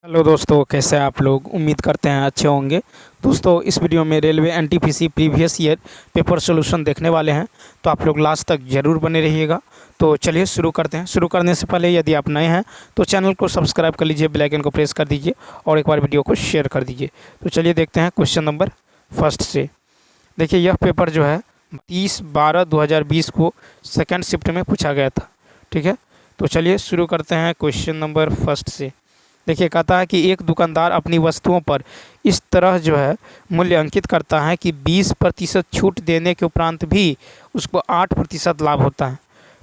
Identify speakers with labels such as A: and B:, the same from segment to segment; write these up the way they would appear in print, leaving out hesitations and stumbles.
A: Hello दोस्तों, कैसे हैं आप लोग। उम्मीद करते हैं अच्छे होंगे। दोस्तों, इस वीडियो में railway NTPC previous year paper solution देखने वाले हैं, तो आप लोग लास्ट तक ज़रूर बने रहिएगा। तो चलिए शुरू करते हैं। शुरू करने से पहले यदि आप नए हैं तो चैनल को सब्सक्राइब कर लीजिए, बेल आइकन को प्रेस कर दीजिए और एक बार वीडियो को शेयर कर दीजिए। तो चलिए देखते हैं क्वेश्चन नंबर फर्स्ट से। देखिए, यह पेपर जो है 30/12/2020 को सेकेंड शिफ्ट में पूछा गया था। ठीक है, तो चलिए शुरू करते हैं क्वेश्चन नंबर फर्स्ट से। देखिए, कहता है कि एक दुकानदार अपनी वस्तुओं पर इस तरह जो है मूल्य अंकित करता है कि 20% छूट देने के उपरांत भी उसको 8% लाभ होता है।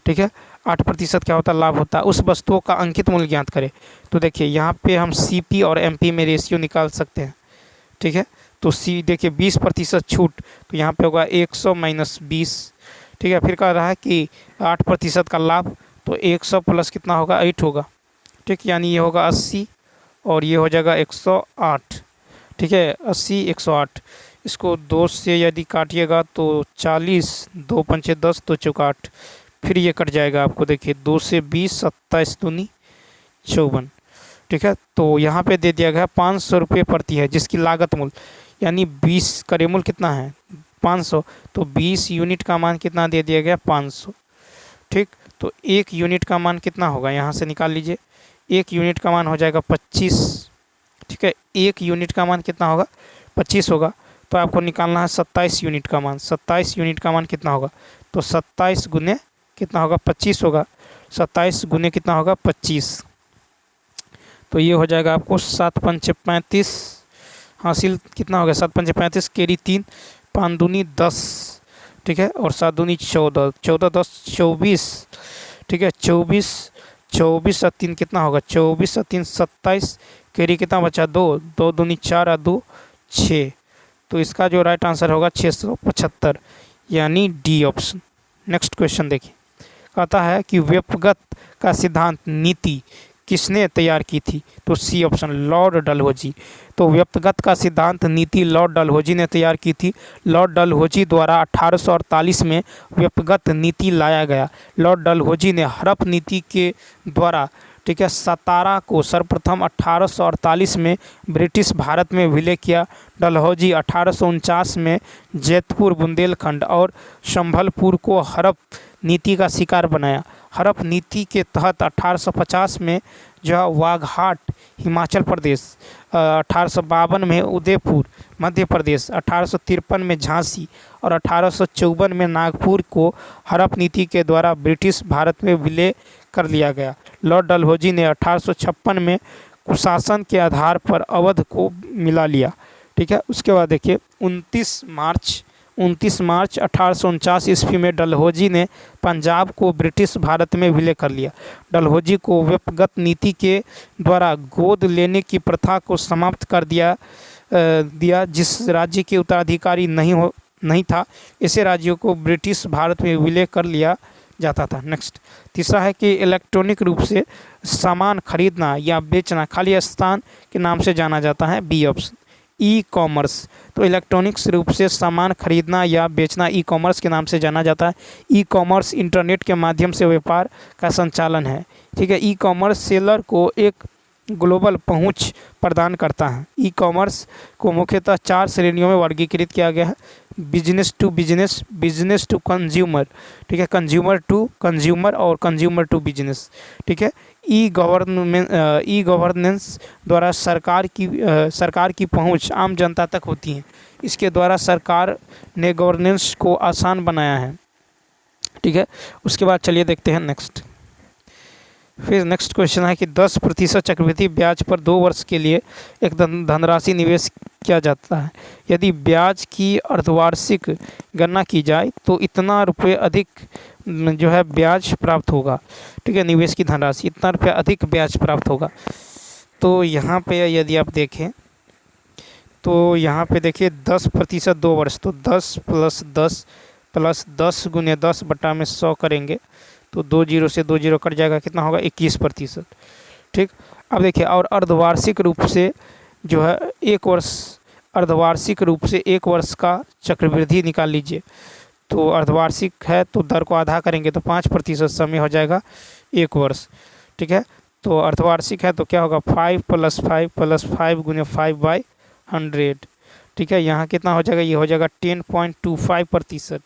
A: ठीक है, 8% क्या होता है, लाभ होता है। उस वस्तुओं का अंकित मूल्य ज्ञात करें। तो देखिए, यहाँ पे हम सीपी और एमपी में रेशियो निकाल सकते हैं। ठीक है, तो सी देखिए 20% छूट, तो यहाँ पे होगा 100 माइनस 20। ठीक है, फिर कह रहा है कि 8% का लाभ, तो 100 प्लस कितना होगा, 8 होगा। ठीक, यानी ये होगा 80 और ये हो जाएगा 108। ठीक है, 80 108। इसको 2 से यदि काटिएगा तो 40, 2 पंचे 10, 2 चौका 8। फिर ये कट जाएगा आपको। देखिए 2 से 20, 27 दूनी 54। ठीक है, तो यहाँ पे दे दिया गया 500 रुपये प्रति है, जिसकी लागत मूल्य यानी 20 का रेमूल कितना है 500, तो 20 यूनिट का मान कितना दे दिया गया 500। ठीक, तो 1 यूनिट का मान कितना होगा, यहाँ से निकाल लीजिए। 1 यूनिट का मान हो जाएगा 25। ठीक है, 1 यूनिट का मान कितना होगा 25 होगा। तो आपको निकालना है 27 यूनिट का मान। 27 यूनिट का मान कितना होगा, तो 27 गुने कितना होगा 25 होगा। 27 गुने कितना होगा 25, तो ये हो जाएगा आपको 7 पंचे 35 हासिल कितना हो गया 7 पंचे 35, केरी 3, 5 दूनी 10। ठीक है, और 7 दूनी 14, 14 10 24। ठीक है, 24, 24 और 3 कितना होगा 24 और 3 27, कैरी कितना बचा 2, 2 दूनी 4 और 2 6। तो इसका जो राइट आंसर होगा 675, यानी डी ऑप्शन। नेक्स्ट क्वेश्चन देखिए, कहता है कि व्यक्तिगत का सिद्धांत नीति किसने तैयार की थी, तो सी ऑप्शन लॉर्ड डलहौजी। तो व्यक्तिगत का सिद्धांत नीति लॉर्ड डलहौजी ने तैयार की थी। लॉर्ड डलहौजी द्वारा 1848 में व्यक्तिगत नीति लाया गया। लॉर्ड डलहौजी ने हड़प नीति के द्वारा, ठीक है, सतारा को सर्वप्रथम 1848 में ब्रिटिश भारत में विलय किया। डलहौजी 1849 में जैतपुर, बुंदेलखंड और संभलपुर को हड़प नीति का शिकार बनाया। हड़प नीति के तहत 1850 में जो है वाघाट हिमाचल प्रदेश, 1852 में उदयपुर मध्य प्रदेश, 1853 में झांसी और 1854 में नागपुर को हड़प नीति के द्वारा ब्रिटिश भारत में विलय कर लिया गया। लॉर्ड डलहौजी ने 1856 में कुशासन के आधार पर अवध को मिला लिया। ठीक है, उसके बाद देखिए 29 मार्च 1849 ईस्वी में डलहौजी ने पंजाब को ब्रिटिश भारत में विलय कर लिया। डलहौजी को व्यक्तिगत नीति के द्वारा गोद लेने की प्रथा को समाप्त कर दिया जिस राज्य के उत्तराधिकारी नहीं था, ऐसे राज्यों को ब्रिटिश भारत में विलय कर लिया जाता था। नेक्स्ट, तीसरा है कि इलेक्ट्रॉनिक रूप से सामान खरीदना या बेचना खाली स्थान के नाम से जाना जाता है, बी ऑप्शन ई कॉमर्स। तो इलेक्ट्रॉनिक्स रूप से सामान खरीदना या बेचना ई कॉमर्स के नाम से जाना जाता है। ई कॉमर्स इंटरनेट के माध्यम से व्यापार का संचालन है। ठीक है, ई कॉमर्स सेलर को एक ग्लोबल पहुंच प्रदान करता है। ई कॉमर्स को मुख्यतः 4 श्रेणियों में वर्गीकृत किया गया है: business to business, business to consumer, ठीक है, कंज्यूमर टू कंज्यूमर और कंज्यूमर टू बिजनेस। ठीक है, ई गवर्नेंस द्वारा सरकार की पहुंच आम जनता तक होती है। इसके द्वारा सरकार ने गवर्नेंस को आसान बनाया है। ठीक है, उसके बाद चलिए देखते हैं नेक्स्ट। फिर नेक्स्ट क्वेश्चन है कि 10% चक्रवृद्धि ब्याज पर 2 वर्ष के लिए एक धनराशि निवेश किया जाता है। यदि ब्याज की अर्धवार्षिक गणना की जाए तो इतना रुपये अधिक जो है ब्याज प्राप्त होगा। ठीक है, निवेश की धनराशि इतना रुपये अधिक ब्याज प्राप्त होगा। तो यहाँ पे यदि आप देखें तो यहाँ पे देखिए 10% 2 वर्ष, तो 10 प्लस 10 प्लस 10 गुने 10 बटा में 100 करेंगे तो 2 जीरो से 2 जीरो कट जाएगा, कितना होगा 21%। ठीक, अब देखिए और अर्धवार्षिक रूप से जो है 1 वर्ष, अर्धवार्षिक रूप से 1 वर्ष का चक्रवृद्धि निकाल लीजिए। तो अर्धवार्षिक है तो दर को आधा करेंगे तो 5% समय हो जाएगा 1 वर्ष। ठीक है, तो अर्धवार्षिक है तो क्या होगा 5 + 5 गुने 5/100। ठीक है, यहाँ कितना हो जाएगा, ये हो जाएगा 10.25%।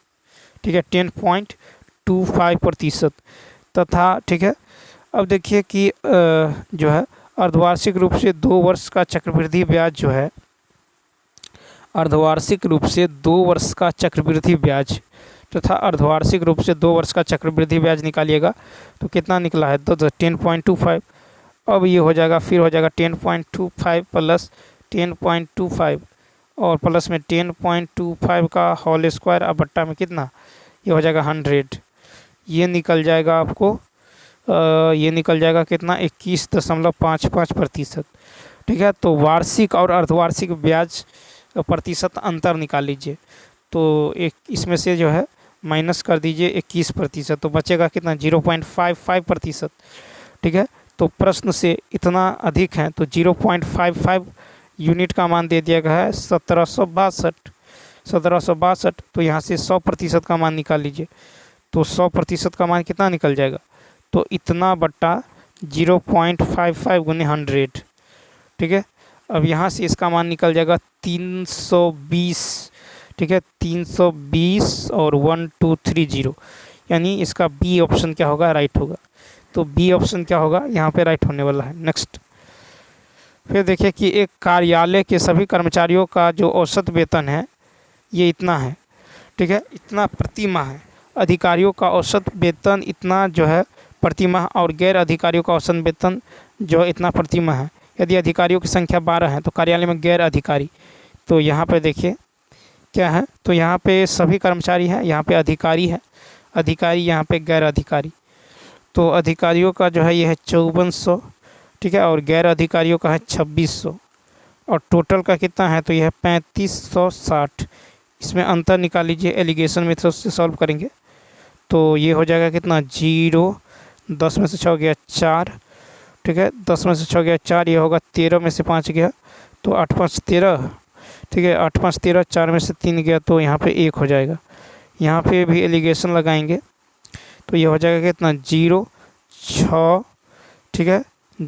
A: ठीक है, 10.25% तथा ठीक है। अब देखिए कि जो है अर्धवार्षिक रूप से 2 वर्ष का चक्रवृद्धि ब्याज जो है, अर्धवार्षिक रूप से 2 वर्ष का चक्रवृद्धि ब्याज तथा अर्धवार्षिक रूप से 2 वर्ष का चक्रवृद्धि ब्याज निकालिएगा तो कितना निकला है, तो 10.25। अब ये हो जाएगा, फिर हो जाएगा 10.25 + 10.25 और प्लस में 10.25 का होल स्क्वायर, अब बट्टा में कितना, ये हो जाएगा 100। ये निकल जाएगा आपको ये निकल जाएगा कितना, 21.55%। ठीक है, तो वार्षिक और अर्धवार्षिक ब्याज प्रतिशत अंतर निकाल लीजिए। तो एक इसमें से जो है माइनस कर दीजिए 21%, तो बचेगा कितना, 0.55%। ठीक है, तो प्रश्न से इतना अधिक है तो 0.55 यूनिट का मान दे दिया गया है 1762। तो यहाँ से 100% का मान निकाल लीजिए, तो 100% का मान कितना निकल जाएगा, तो इतना बट्टा 0.55 गुने 100। ठीक है, अब यहाँ से इसका मान निकल जाएगा 320। ठीक है, 320 और 1230, यानी इसका बी ऑप्शन क्या होगा, राइट होगा। तो बी ऑप्शन क्या होगा, यहाँ पे राइट होने वाला है। नेक्स्ट, फिर देखिए कि एक कार्यालय के सभी कर्मचारियों का जो औसत वेतन है ये इतना है। ठीक है, इतना प्रति माह है। अधिकारियों का औसत वेतन इतना जो है प्रति माह और गैर अधिकारियों का औसत वेतन जो इतना प्रति माह है। यदि अधिकारियों की संख्या 12 है तो कार्यालय में गैर अधिकारी, तो यहाँ पे देखिए क्या है, तो यहाँ पे सभी कर्मचारी हैं, यहाँ पे अधिकारी है, अधिकारी यहाँ पे गैर अधिकारी। तो अधिकारियों का जो है ये है 5400। ठीक है, और गैर अधिकारियों का है 2600 और टोटल का कितना है, तो यह है 3560। इसमें अंतर निकाल लीजिए, एलिगेशन मेथड से सॉल्व करेंगे तो ये हो जाएगा कितना, 0, 10 में से 6 गया 4। ठीक है, 10 में से 6 गया 4, ये होगा 13 में से 5 गया तो 8 5 13। ठीक है, 8 5 13, 4 में से 3 गया तो यहाँ पे 1 हो जाएगा। यहाँ पे भी एलिगेशन लगाएंगे तो ये हो जाएगा कितना, 0 6। ठीक है,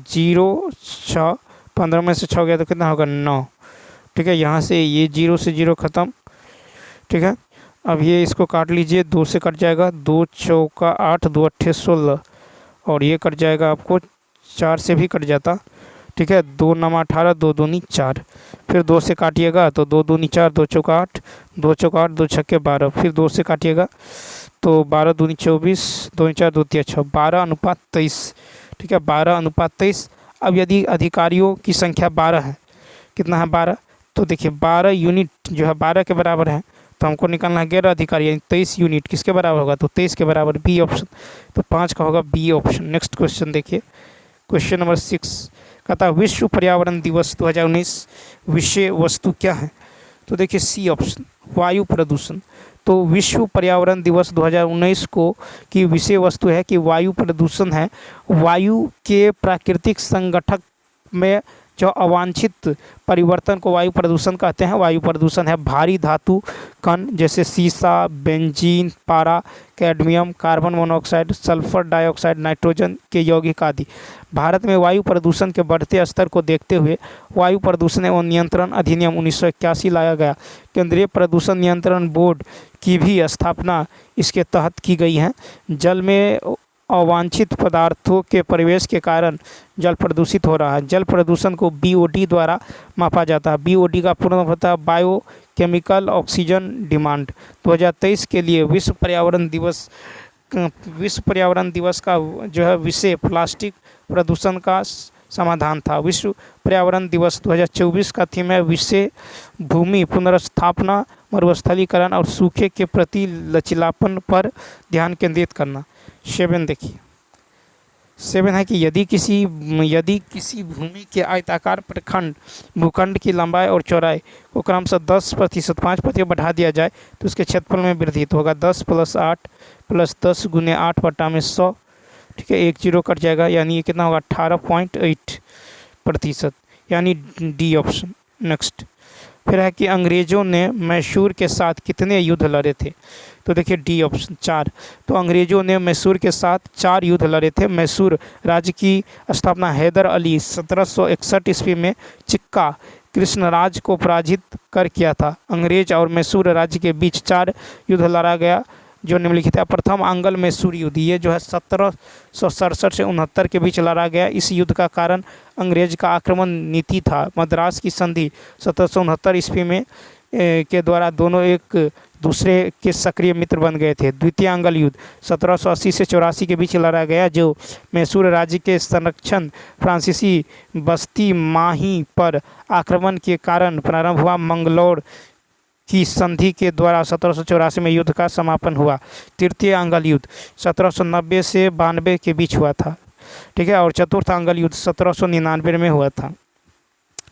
A: 0 6, 15 में से 6 गया तो कितना होगा, 9। ठीक है, यहाँ से ये 0 से 0 ख़त्म। ठीक है, अब ये इसको काट लीजिए, 2 से कट जाएगा, 2 चौका 8, 2 अट्ठे 16 और ये कट जाएगा आपको 4 से भी कट जाता। ठीक है, 2 9 18, 2 दूनी 4, फिर 2 से काटिएगा तो 2 दूनी 4, 2 चौका 8, 2 चौका 8, 2 छक्के 12, फिर 2 से काटिएगा तो 12 दूनी 24, 2 4 2 3 6, 12:23। ठीक है, 12:23। अब यदि अधिकारियों की संख्या 12 है, कितना है 12, तो देखिए 12 यूनिट जो है 12 के बराबर है, तो हमको निकालना है गैर अधिकारी, यानी 23 यूनिट किसके बराबर होगा, तो 23 के बराबर, बी ऑप्शन। तो 5 का होगा बी ऑप्शन। नेक्स्ट क्वेश्चन देखिए, क्वेश्चन नंबर 6 कहता है विश्व पर्यावरण दिवस 2019 विषय वस्तु क्या है, तो देखिए सी ऑप्शन, वायु प्रदूषण। तो विश्व पर्यावरण दिवस 2019 को की विषय वस्तु है कि वायु प्रदूषण है। वायु के प्राकृतिक संगठक में जो अवांछित परिवर्तन को वायु प्रदूषण कहते हैं। वायु प्रदूषण है भारी धातु कण जैसे सीसा, बेंजीन, पारा, cadmium, carbon monoxide, sulphur dioxide, nitrogen के यौगिक आदि। भारत में वायु प्रदूषण के बढ़ते स्तर को देखते हुए वायु प्रदूषण एवं नियंत्रण अधिनियम 1981 लाया गया। केंद्रीय प्रदूषण नियंत्रण बोर्ड की भी स्थापना इसके तहत की गई है। जल में अवांछित पदार्थों के प्रवेश के कारण जल प्रदूषित हो रहा है। जल प्रदूषण को BOD द्वारा मापा जाता है। BOD का पूर्ण होता है बायो केमिकल ऑक्सीजन डिमांड। 2023 के लिए विश्व पर्यावरण दिवस का जो है विषय प्लास्टिक प्रदूषण का समाधान था। विश्व पर्यावरण दिवस 2024 का थीम है विषय भूमि पुनर्स्थापना, मरुस्थलीकरण और सूखे के प्रति लचीलापन पर ध्यान केंद्रित करना। 7 देखिए, 7 है कि यदि किसी भूमि के आयताकार प्रखंड भूखंड की लंबाई और चौड़ाई को क्रमशः 10%, 5% बढ़ा दिया जाए तो उसके क्षेत्रफल में वृद्धि तो होगा 10 + 8 + 10 गुने 8 बटा में 100। ठीक है, 1 0 कट जाएगा, यानी ये कितना होगा 18.8%, यानी डी ऑप्शन। नेक्स्ट, फिर है कि अंग्रेज़ों ने मैसूर के साथ कितने युद्ध लड़े थे? तो देखिए डी ऑप्शन 4। तो अंग्रेज़ों ने मैसूर के साथ 4 युद्ध लड़े थे। मैसूर राज्य की स्थापना हैदर अली 1761 ईस्वी में चिक्का कृष्णराज को पराजित कर किया था। अंग्रेज और मैसूर राज्य के बीच 4 युद्ध लड़ा गया जो निम्नलिखित है। प्रथम आंग्ल मैसूर युद्ध, ये जो है 1767 से 69 के बीच लड़ा गया। इस युद्ध का कारण अंग्रेज का आक्रमण नीति था। मद्रास की संधि 1769 ईस्वी में के द्वारा दोनों एक दूसरे के सक्रिय मित्र बन गए थे। द्वितीय आंग्ल युद्ध 1780 से 84 के बीच लड़ा गया जो मैसूर राज्य के संरक्षण फ्रांसीसी बस्ती माही पर आक्रमण के कारण प्रारंभ हुआ। मंगलौर की संधि के द्वारा 1784 में युद्ध का समापन हुआ। तृतीय आंग्ल युद्ध 1790 से 92 के बीच हुआ था, ठीक है। और चतुर्थ आंग्ल युद्ध 1799 में हुआ था।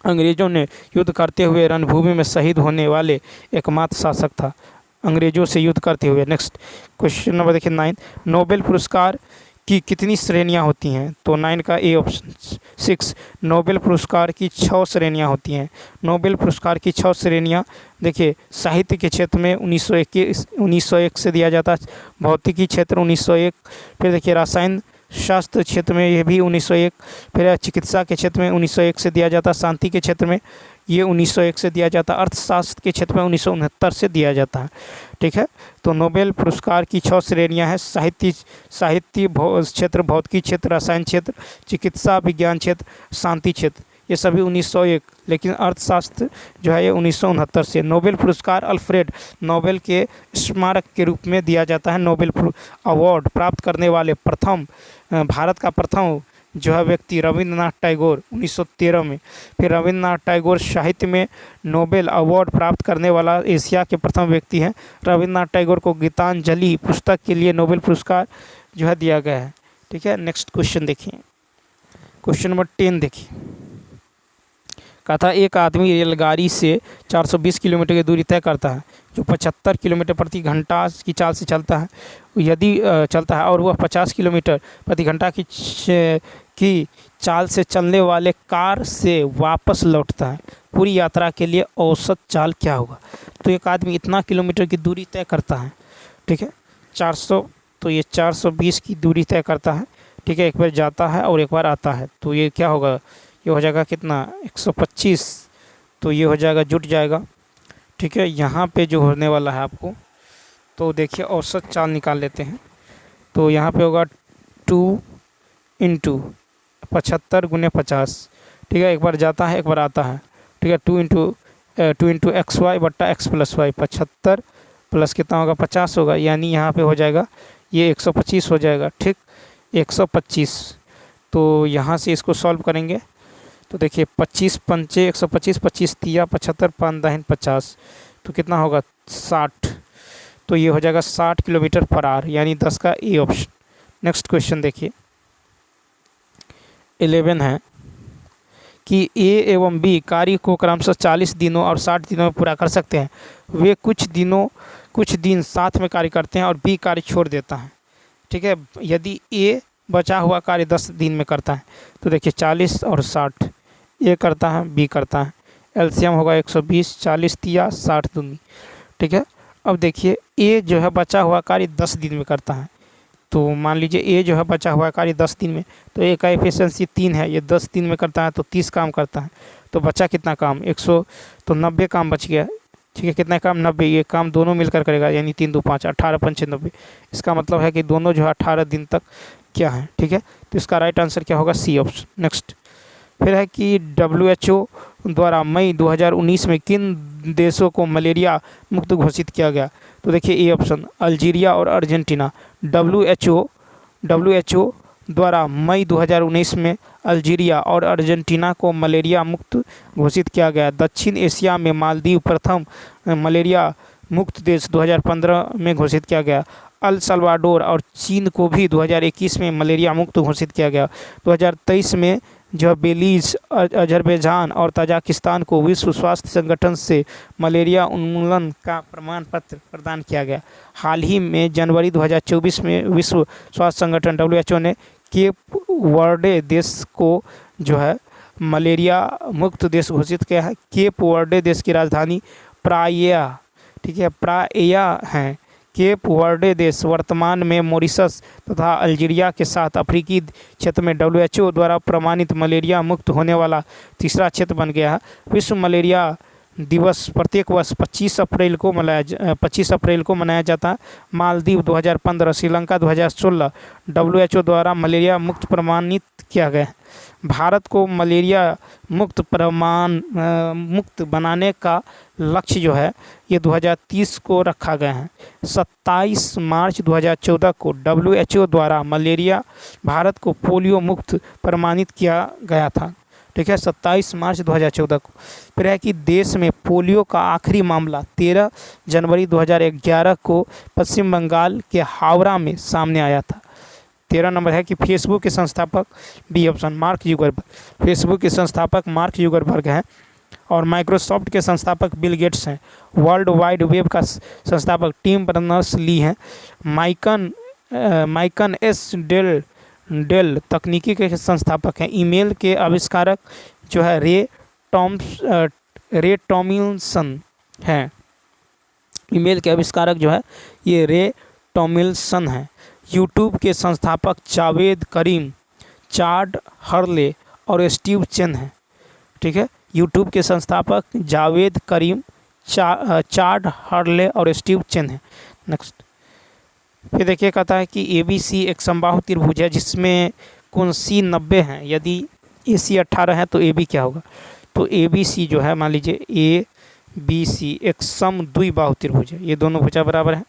A: अंग्रेजों ने युद्ध करते हुए रणभूमि में शहीद होने वाले एकमात्र शासक था, अंग्रेजों से युद्ध करते हुए। नेक्स्ट क्वेश्चन नंबर देखिए 9। नोबेल पुरस्कार की कितनी श्रेणियां होती हैं? तो 9 का ए ऑप्शन 6। नोबेल पुरस्कार की 6 श्रेणियां होती हैं। नोबेल पुरस्कार की 6 श्रेणियां देखिए, साहित्य के क्षेत्र में 1901 से दिया जाता है। भौतिकी क्षेत्र 1901। फिर देखिए रसायन शास्त्र क्षेत्र में ये भी 1901। फिर चिकित्सा के क्षेत्र में 1901 से दिया जाता। शांति के क्षेत्र में ये 1901 से दिया जाता। अर्थशास्त्र के क्षेत्र में 1969 से दिया जाता है, ठीक है। तो नोबेल पुरस्कार की 6 श्रेणियां हैं। साहित्य क्षेत्र, भौतिकी क्षेत्र, रसायन क्षेत्र, चिकित्सा विज्ञान क्षेत्र, शांति क्षेत्र, ये सभी 1901। लेकिन अर्थशास्त्र जो है ये 1969 से। नोबेल पुरस्कार अल्फ्रेड नोबेल के स्मारक के रूप में दिया जाता है। नोबेल अवार्ड प्राप्त करने वाले प्रथम भारत का प्रथम जो है व्यक्ति रविंद्रनाथ टैगोर 1913 में। फिर रविंद्रनाथ टैगोर साहित्य में नोबेल अवार्ड प्राप्त करने वाला एशिया के प्रथम व्यक्ति हैं। रविंद्रनाथ टैगोर को गीतांजलि पुस्तक के लिए नोबेल पुरस्कार जो है दिया गया है, ठीक है। नेक्स्ट क्वेश्चन देखिए, क्वेश्चन नंबर 10 देखिए। कहा था एक आदमी रेलगाड़ी से 420 किलोमीटर की दूरी तय करता है जो 75 किलोमीटर प्रति घंटा की चाल से चलता है। यदि चलता है और वह 50 किलोमीटर प्रति घंटा की चाल से चलने वाले कार से वापस लौटता है, पूरी यात्रा के लिए औसत चाल क्या होगा? तो एक आदमी इतना किलोमीटर की दूरी तय करता है, ठीक है, 400, तो ये 420 की दूरी तय करता है, ठीक है। एक बार जाता है और एक बार आता है, तो ये क्या होगा? ये हो जाएगा कितना? 125। तो ये हो जाएगा, जुट जाएगा, ठीक है। यहाँ पे जो होने वाला है आपको, तो देखिए औसत चाल निकाल लेते हैं। तो यहाँ पे होगा 2 × 75 × 50, ठीक है। एक बार जाता है, एक बार आता है, ठीक है। 2 × XY बट्टा X + Y, 75 प्लस कितना होगा? 50 होगा, यानी यहाँ पे हो जाएगा ये 125 हो जाएगा, ठीक, 125। तो यहाँ से इसको सॉल्व करेंगे तो देखिए 25 पंचे 125, 25 तिया 75, 5 दाहिन 50, तो कितना होगा? 60। तो ये हो जाएगा 60 किलोमीटर पर आवर, यानी 10 का ए ऑप्शन। नेक्स्ट क्वेश्चन देखिए 11 है कि ए एवं बी कार्य को क्रमशः 40 दिनों और 60 दिनों में पूरा कर सकते हैं। वे कुछ दिन साथ में कार्य करते हैं और बी कार्य छोड़ देता है, ठीक है। यदि ए बचा हुआ कार्य 10 दिन में करता है, तो देखिए 40 और 60, ए करता है, बी करता है, एलसीएम होगा 120, 40 तिया 60 दूनी, ठीक है। अब देखिए ए जो है बचा हुआ कार्य 10 दिन में करता है, तो मान लीजिए ए जो है बचा हुआ कार्य 10 दिन में, तो ए का एफिशिएंसी 3 है, ये 10 दिन में करता है तो 30 काम करता है, तो बचा कितना काम? 100, तो 90 काम बच गया, ठीक है। कितना काम? 90। ये काम दोनों मिलकर करेगा, यानी 3 2 5, 18 5 90। इसका मतलब है कि दोनों जो है 18 दिन तक क्या है, ठीक है। तो इसका राइट आंसर क्या होगा? C option. नेक्स्ट फिर है कि WHO द्वारा मई 2019 में किन देशों को मलेरिया मुक्त घोषित किया गया? तो देखिए ए ऑप्शन, अल्जीरिया और अर्जेंटीना। WHO द्वारा मई 2019 में अल्जीरिया और अर्जेंटीना को मलेरिया मुक्त घोषित किया गया। दक्षिण एशिया में मालदीव प्रथम मलेरिया मुक्त देश 2015 में घोषित किया गया। अल सल्वाडोर और चीन को भी 2021 में मलेरिया मुक्त घोषित किया गया। 2023 में जो बेलीज, अजरबैजान और ताजिकिस्तान को विश्व स्वास्थ्य संगठन से मलेरिया उन्मूलन का प्रमाण पत्र प्रदान किया गया। हाल ही में जनवरी 2024 में विश्व स्वास्थ्य संगठन WHO ने केप वर्डे देश को जो है मलेरिया मुक्त देश घोषित किया है। केप वर्डे देश की राजधानी प्राया, ठीक है, प्राया है। केप वर्डे देश वर्तमान में मॉरिशस तथा अल्जीरिया के साथ अफ्रीकी क्षेत्र में WHO द्वारा प्रमाणित मलेरिया मुक्त होने वाला तीसरा क्षेत्र बन गया है। विश्व मलेरिया दिवस प्रत्येक वर्ष 25 अप्रैल को मनाया जाता है। मालदीव 2015, श्रीलंका 2016 WHO द्वारा मलेरिया मुक्त प्रमाणित किया गया है। भारत को मलेरिया मुक्त मुक्त बनाने का लक्ष्य जो है ये 2030 को रखा गया है। 27 मार्च 2014 को WHO द्वारा मलेरिया भारत को पोलियो मुक्त प्रमाणित किया गया था, ठीक है, 27 मार्च 2014 को। फिर है कि देश में पोलियो का आखिरी मामला 13 जनवरी 2011 को पश्चिम बंगाल के हावड़ा में सामने आया था। 13 नंबर है कि फेसबुक के संस्थापक, B option, Mark Zuckerberg. Facebook के संस्थापक मार्क जुकरबर्ग हैं और माइक्रोसॉफ्ट के संस्थापक बिल गेट्स हैं। वर्ल्ड वाइड वेब का संस्थापक टिम बर्नर्स-ली हैं। माइकन एस डेल तकनीकी के संस्थापक हैं। ईमेल के आविष्कारक जो है रे टॉमिल्सन हैं। ईमेल के आविष्कारक जो है ये रे टॉमिल्सन हैं। यूट्यूब के संस्थापक जावेद करीम, चाड हर्ले और स्टीव चेन हैं, ठीक है। यूट्यूब के संस्थापक जावेद करीम, चाड हर्ले और स्टीव चेन हैं। नेक्स्ट फिर देखिए, कहता है कि ABC एक समबाहु त्रिभुज है जिसमें कोण C 90 हैं। यदि AC 18 है तो AB क्या होगा? तो ABC जो है, मान लीजिए ABC एक समद्विबाहु त्रिभुज है। ये दोनों भुजा बराबर हैं।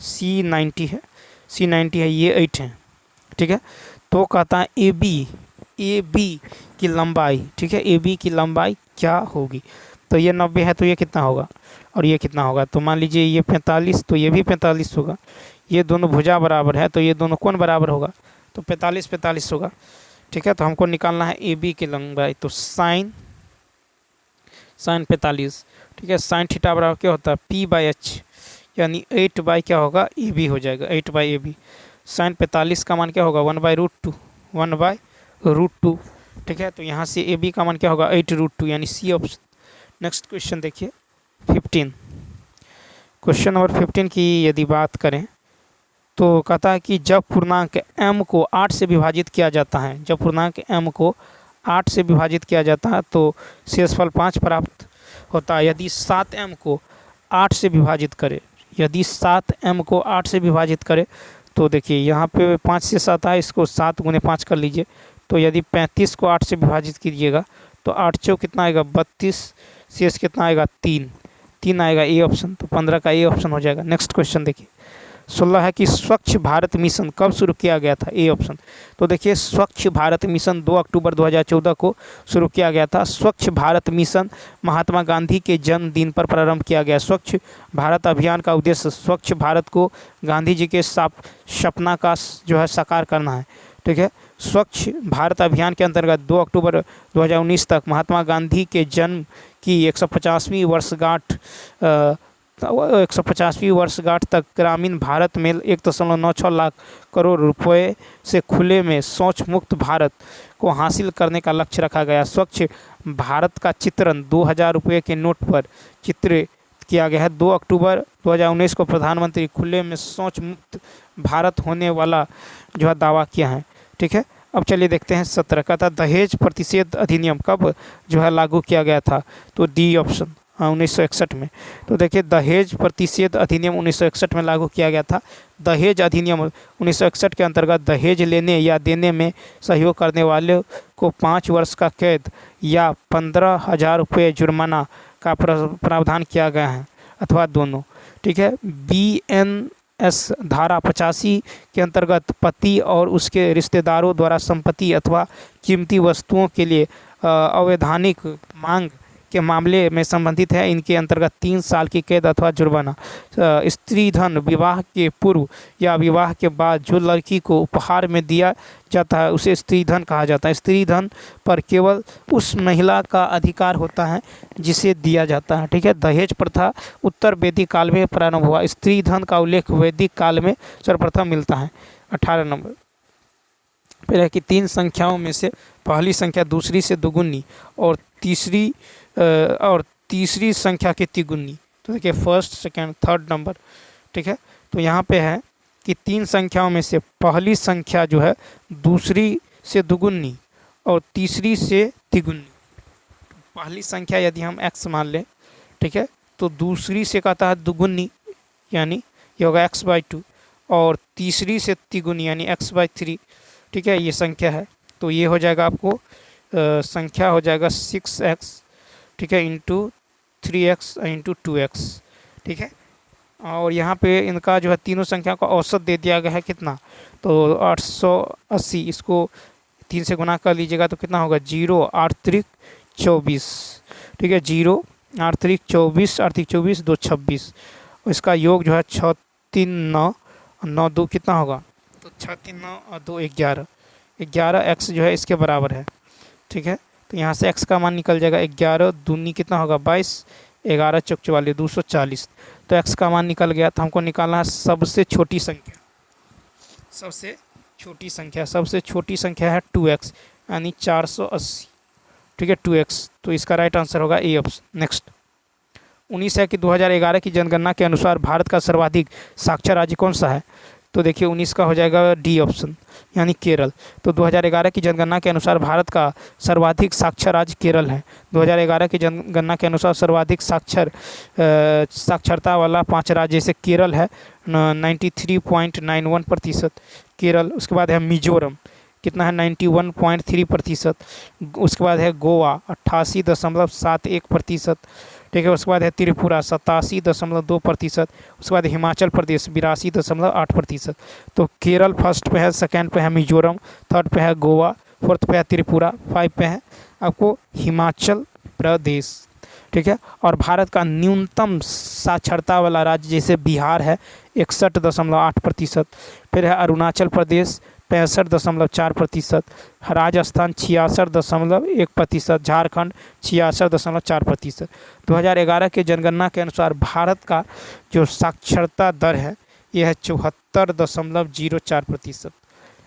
A: C 90 है, ये 8 है, ठीक है। तो कहता है AB की लंबाई, ठीक है, AB की लंबाई क्या होगी? तो ये 90 है तो ये कितना होगा और ये कितना होगा? तो मान लीजिए ये 45, तो ये भी 45 होगा। ये दोनों भुजा बराबर है तो ये दोनों कोण बराबर होगा, तो 45 होगा, ठीक है। तो हमको निकालना है AB की लंबाई, तो साइन 45, ठीक है। साइन थीटा बराबर क्या होता है? P/h, यानी 8 क्या होगा? AB हो जाएगा, 8/AB। साइन 45 का मान क्या होगा? 1/√2, ठीक है। तो यहाँ से AB का मान क्या होगा? 8√2, यानी C ऑप्शन। नेक्स्ट क्वेश्चन देखिए 15। क्वेश्चन नंबर 15 की यदि बात करें तो कहता है कि जब पूर्णांक m को 8 से विभाजित किया जाता है, जब पूर्णांक m को 8 से विभाजित किया जाता है तो शेषफल 5 प्राप्त होता है। यदि 7m को 8 से विभाजित करे, यदि 7m को 8 से विभाजित करे तो देखिए यहाँ पे 5 से 7 आए, इसको 7 × 5 कर लीजिए। तो यदि 35 को 8 से विभाजित कीजिएगा तो 8 चौक कितना आएगा? 32, शेष कितना आएगा? 3 आएगा, ए ऑप्शन। तो 15 का ए ऑप्शन हो जाएगा। नेक्स्ट क्वेश्चन देखिए 16 है कि स्वच्छ भारत मिशन कब शुरू किया गया था? A option. तो देखिए स्वच्छ भारत मिशन 2 अक्टूबर 2014 को शुरू किया गया था। स्वच्छ भारत मिशन महात्मा गांधी के जन्मदिन पर प्रारंभ किया गया। स्वच्छ भारत अभियान का उद्देश्य स्वच्छ भारत को गांधी जी के सपना का जो है साकार करना है, ठीक है। स्वच्छ भारत अभियान के अंतर्गत 2 अक्टूबर 2019 तक महात्मा गांधी के जन्म की 150वीं वर्षगांठ तक ग्रामीण भारत में 1.96 लाख करोड़ रुपए से खुले में शौच मुक्त भारत को हासिल करने का लक्ष्य रखा गया। स्वच्छ भारत का चित्रण 2000 रुपये के नोट पर चित्रित किया गया है। 2 अक्टूबर 2019 को प्रधानमंत्री खुले में शौच मुक्त भारत होने वाला जो है दावा किया है, ठीक है। अब चलिए देखते हैं 17 का था दहेज प्रतिषेध अधिनियम कब जो है लागू किया गया था? तो डी ऑप्शन, 1961 में। तो देखिए दहेज प्रतिषेध अधिनियम 1961 में लागू किया गया था। दहेज अधिनियम 1961 के अंतर्गत दहेज लेने या देने में सहयोग करने वाले को 5 वर्ष का कैद या 15,000 रुपये जुर्माना का प्रावधान किया गया है, अथवा दोनों, ठीक है। BNS धारा 85 के अंतर्गत पति और उसके रिश्तेदारों द्वारा संपत्ति अथवा कीमती वस्तुओं के लिए अवैधानिक मांग के मामले में संबंधित है। इनके अंतर्गत 3 साल की कैद अथवा जुर्माना। स्त्री धन विवाह के पूर्व या विवाह के बाद जो लड़की को उपहार में दिया जाता है उसे स्त्री धन कहा जाता है। स्त्री धन पर केवल उस महिला का अधिकार होता है जिसे दिया जाता है, ठीक है। दहेज प्रथा उत्तर वैदिक काल में प्रारंभ हुआ। स्त्री धन का उल्लेख वैदिक काल में सर्वप्रथम मिलता है। 18 नंबर फिर है कि तीन संख्याओं में से पहली संख्या दूसरी से दुगुनी और तीसरी संख्या की तिगुनी। तो देखिए फर्स्ट सेकंड थर्ड नंबर, ठीक है। तो यहाँ पे है कि तीन संख्याओं में से पहली संख्या जो है दूसरी से दुगुनी और तीसरी से तिगुनी। पहली संख्या यदि हम x मान लें, ठीक है, तो दूसरी से कहता है दुगुनी यानी ये होगा x/2 और तीसरी से तिगुनी यानी x/3, ठीक है, ये संख्या है। तो ये हो जाएगा आपको संख्या हो जाएगा 6x, ठीक है, इंटू 3x इंटू 2x, ठीक है। और यहाँ पे इनका जो है तीनों संख्या का औसत दे दिया गया है कितना, तो 880, इसको 3 से गुना कर लीजिएगा तो कितना होगा 0 8 3 24, ठीक है, 0 8 3 24 8 3 24 2 26, इसका योग जो है 6 3 9 9 2 कितना होगा, तो 6 3 9 और 2 11, 11 x जो है इसके बराबर है, ठीक है। तो यहाँ से x का मान निकल जाएगा 11 दूनी कितना होगा 22, 11 चौक 44 240। तो x का मान निकल गया। तो हमको निकालना है सबसे छोटी संख्या। सबसे छोटी संख्या है 2x यानी 480, ठीक है, 2x। तो इसका राइट आंसर होगा ए ऑप्शन। नेक्स्ट 19 है कि 2011 की जनगणना के अनुसार भारत का सर्वाधिक साक्षर राज्य कौन सा है। तो देखिए 19 का हो जाएगा डी ऑप्शन यानी केरल। तो 2011 की जनगणना के अनुसार भारत का सर्वाधिक साक्षर राज्य केरल है। 2011 की जनगणना के अनुसार सर्वाधिक साक्षरता वाला 5 राज्य जैसे केरल है 93.91% केरल। उसके बाद है मिजोरम, कितना है 91.3%। उसके बाद है गोवा 88.71%, ठीक है। उसके बाद है त्रिपुरा 87.2%। उसके बाद हिमाचल प्रदेश 82.8%। तो केरल फर्स्ट पे है, सेकंड पे है मिजोरम, थर्ड पे है गोवा, फोर्थ पे है त्रिपुरा, 5 पे है आपको हिमाचल प्रदेश, ठीक है। और भारत का न्यूनतम साक्षरता वाला राज्य जैसे बिहार है 61.8%, फिर है अरुणाचल प्रदेश 65.4%, राजस्थान 66.1%, झारखंड 66.4%। 2011 के जनगणना के अनुसार भारत का जो साक्षरता दर है यह है 74.04%।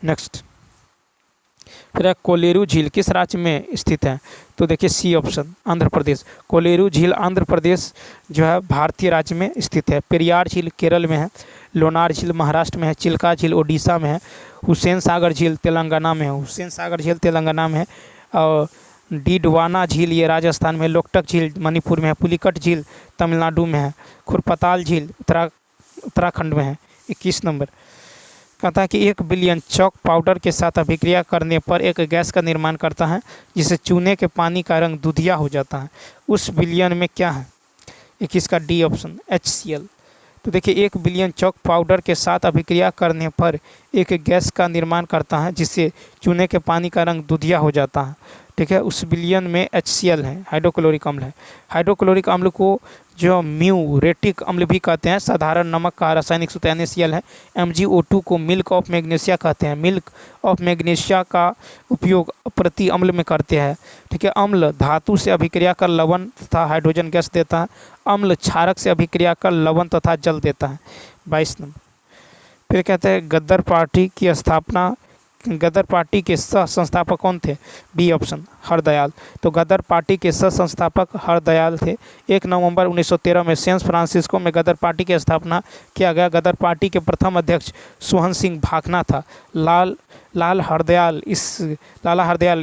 A: नेक्स्ट फिर है कोलेरू झील किस राज्य में स्थित है। तो देखिए सी ऑप्शन आंध्र प्रदेश। कोलेरू झील आंध्र प्रदेश जो है भारतीय राज्य में स्थित है। पेरियार झील केरल में है, लोनार झील महाराष्ट्र में है, चिल्का झील ओडिशा में है, हुसैन सागर झील तेलंगाना में है, और डीडवाना झील ये राजस्थान में है, लोकटक झील मणिपुर में है, पुलिकट झील तमिलनाडु में है, खुरपताल झील उत्तराखंड में है। 21 नंबर कहता है कि 1 बिलियन चॉक पाउडर के साथ अभिक्रिया करने पर एक गैस का निर्माण करता है जिसे चूने के पानी का रंग दूधिया हो जाता है। उस बिलियन में क्या है। 21 का डी ऑप्शन HCl। तो देखिए 1 बिलियन चॉक पाउडर के साथ अभिक्रिया करने पर एक गैस का निर्माण करता है जिससे चूने के पानी का रंग दूधिया हो जाता है, ठीक है। उस बिलियन में HCl है, हाइड्रोक्लोरिक अम्ल है। हाइड्रोक्लोरिक अम्ल को जो म्यूरेटिक अम्ल भी कहते हैं। साधारण नमक का रासायनिक सूत्र NaCl है। MgO2 को मिल्क ऑफ मैग्नीशिया कहते हैं। मिल्क ऑफ मैग्नीशिया का उपयोग प्रति अम्ल में करते हैं, ठीक है। अम्ल धातु से अभिक्रिया कर लवण तथा हाइड्रोजन गैस देता है। अम्ल क्षारक से अभिक्रिया कर लवण तथा जल देता है। 22 नंबर फिर कहते हैं गदर पार्टी के सह संस्थापक कौन थे। B option Hardayal. तो गदर पार्टी के सह संस्थापक हरदयाल थे। 1 नवंबर 1913 में सैन फ्रांसिस्को में गदर पार्टी की स्थापना किया गया। गदर पार्टी के प्रथम अध्यक्ष सोहन सिंह भाखना था। लाला हरदयाल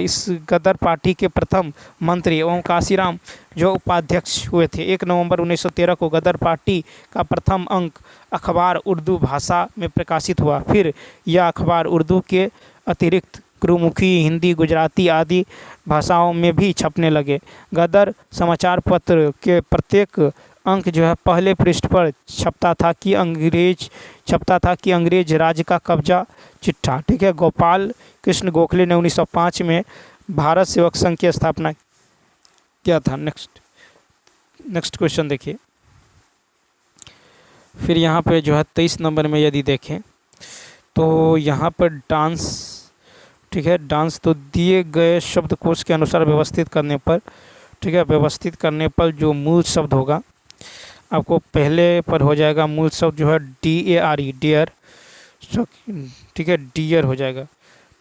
A: इस गदर पार्टी के प्रथम मंत्री एवं काशीराम जो उपाध्यक्ष हुए थे। 1 नवंबर 1913 को गदर पार्टी का प्रथम अंक अखबार उर्दू भाषा में प्रकाशित हुआ। फिर यह अखबार उर्दू के अतिरिक्त गुरुमुखी, हिंदी, गुजराती आदि भाषाओं में भी छपने लगे। गदर समाचार पत्र के प्रत्येक अंक जो है पहले पृष्ठ पर छपता था कि अंग्रेज राज का कब्जा चिट्ठा, ठीक है। गोपाल कृष्ण गोखले ने 1905 में भारत सेवक संघ की स्थापना किया था। नेक्स्ट क्वेश्चन देखिए। फिर यहाँ पे जो है 23 नंबर में यदि देखें तो यहाँ पर डांस, ठीक है, डांस तो दिए गए शब्दकोश के अनुसार व्यवस्थित करने पर, ठीक है, व्यवस्थित करने पर जो मूल शब्द होगा आपको पहले पर हो जाएगा मूल शब्द जो है DARE डियर, ठीक है, डियर हो जाएगा,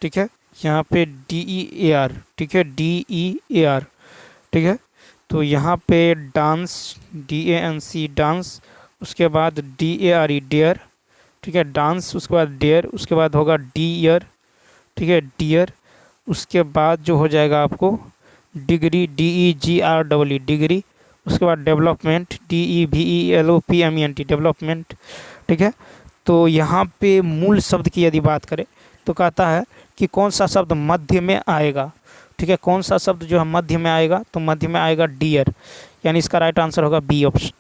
A: ठीक है। यहाँ पे DEAR, ठीक है, DEAR, ठीक है। तो यहाँ पे डांस, DANC डांस, उसके बाद DARE डेयर, ठीक है, डांस, उसके बाद डेयर, उसके बाद होगा डियर, ठीक है, डियर। उसके बाद जो हो जाएगा आपको डिग्री, DEGREE डिग्री, उसके बाद डेवलपमेंट, DEVELOPMENT डेवलपमेंट, ठीक है। तो यहाँ पे मूल शब्द की यदि बात करें तो कहता है कि कौन सा शब्द मध्य में आएगा, ठीक है, कौन सा शब्द जो है मध्य में आएगा, तो मध्य में आएगा डियर, यानी इसका राइट आंसर होगा बी ऑप्शन,